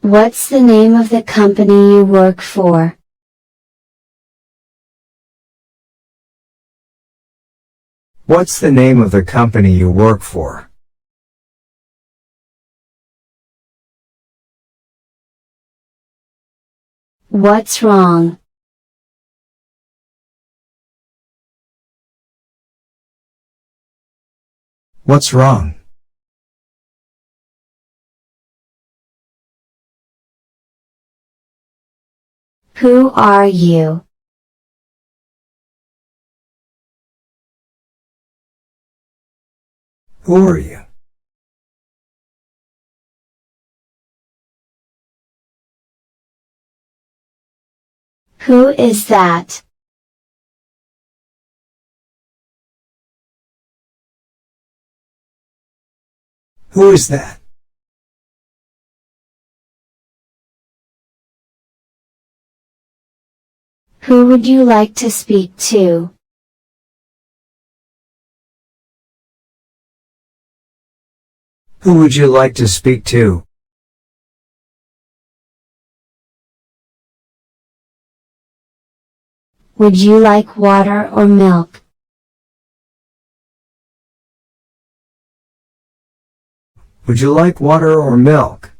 What's the name of the company you work for? What's the name of the company you work for? What's wrong? What's wrong? Who are you? Who are you? Who is that? Who is that? Who would you like to speak to? Who would you like to speak to? Would you like water or milk? Would you like water or milk?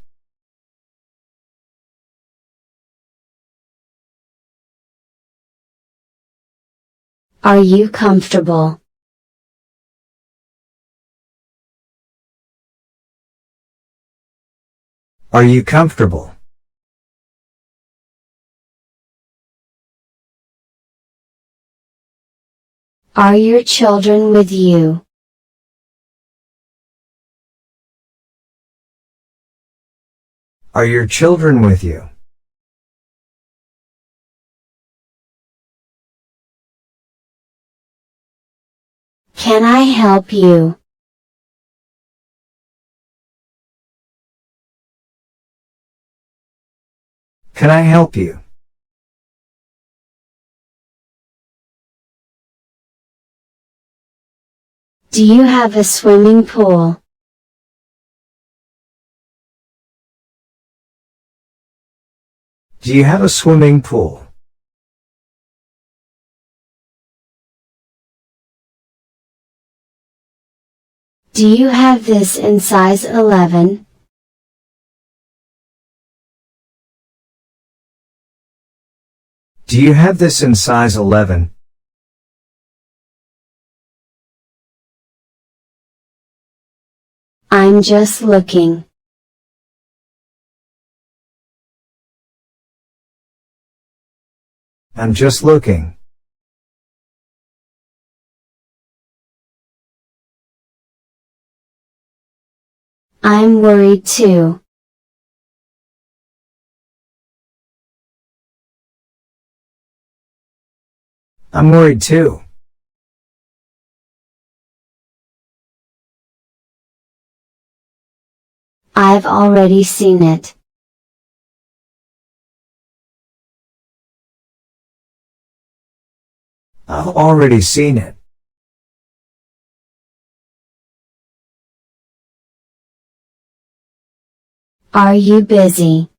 Are you comfortable? Are you comfortable? Are your children with you? Are your children with you? Can I help you? Can I help you? Do you have a swimming pool? Do you have a swimming pool? Do you have this in size 11? Do you have this in size 11? I'm just looking. I'm just looking. I'm worried too. I'm worried too. I've already seen it. I've already seen it. Are you busy?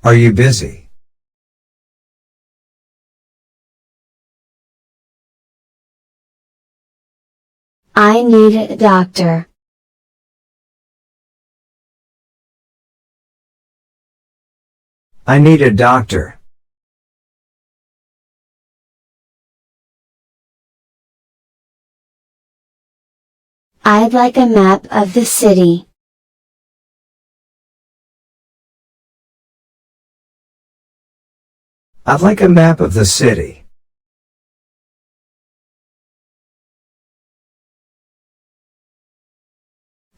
Are you busy? I need a doctor. I need a doctor. I'd like a map of the city. I'd like a map of the city.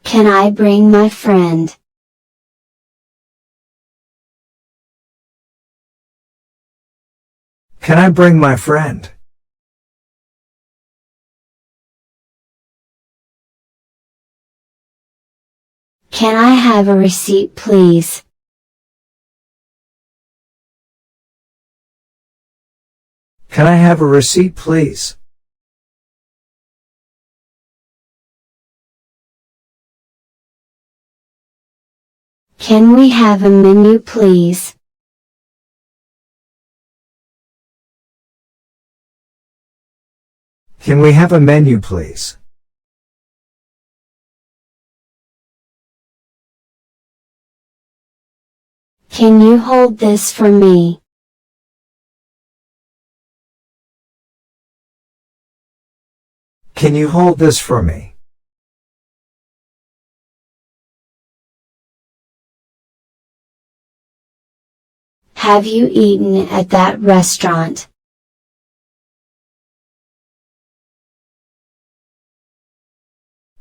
Can I bring my friend? Can I bring my friend? Can I have a receipt, please? Can I have a receipt, please? Can we have a menu please? Can we have a menu please? Can you hold this for me? Can you hold this for me? Have you eaten at that restaurant?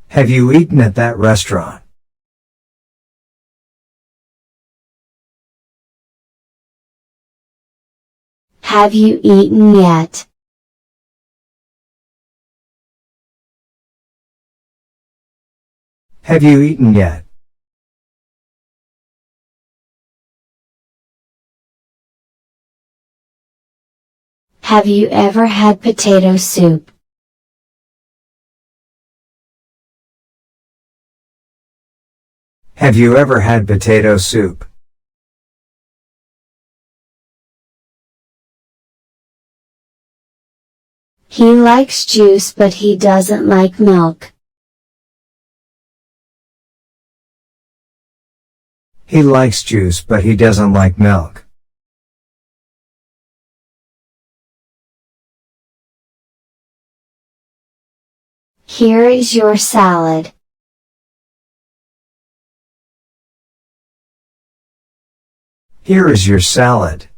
Have you eaten at that restaurant? Have you eaten yet? Have you eaten yet? Have you ever had potato soup? Have you ever had potato soup? He likes juice but he doesn't like milk. He likes juice but he doesn't like milk. Here is your salad. Here is your salad.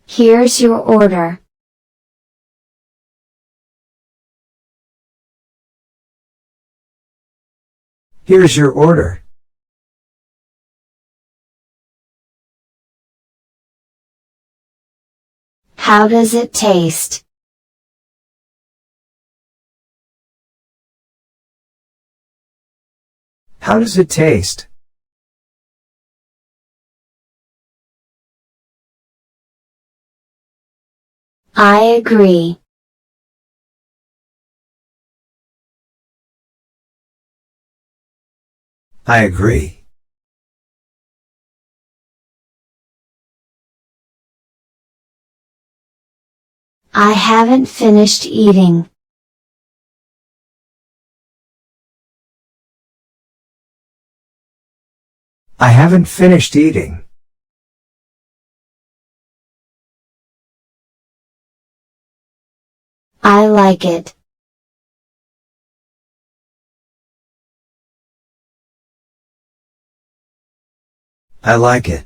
Here's your order. Here's your order. How does it taste? How does it taste? I agree. I agree. I haven't finished eating. I haven't finished eating. I like it. I like it.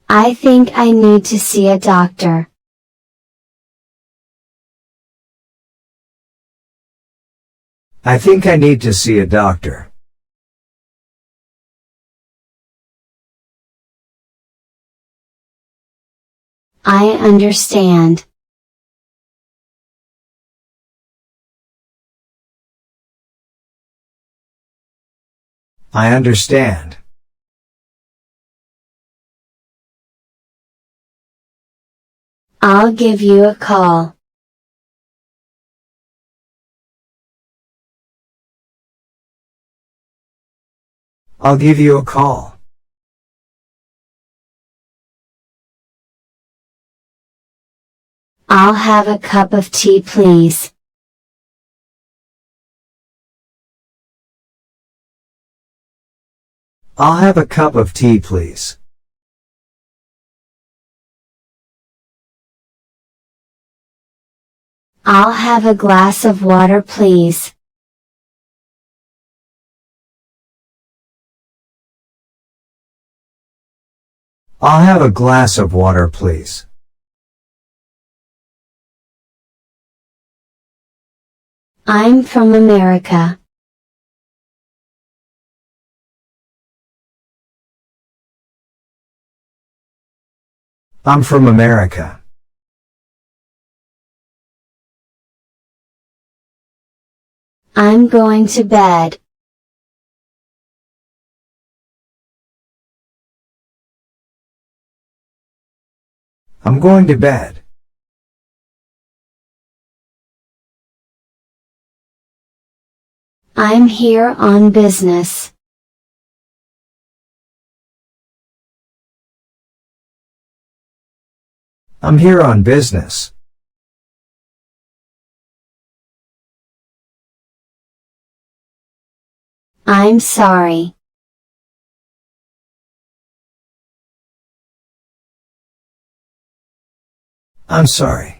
I think I need to see a doctor. I think I need to see a doctor. I understand. I understand. I'll give you a call. I'll give you a call. I'll have a cup of tea please. I'll have a cup of tea please. I'll have a glass of water please. I'll have a glass of water please. I'm from America. I'm from America. I'm going to bed. I'm going to bed. I'm here on business. I'm here on business. I'm sorry. I'm sorry.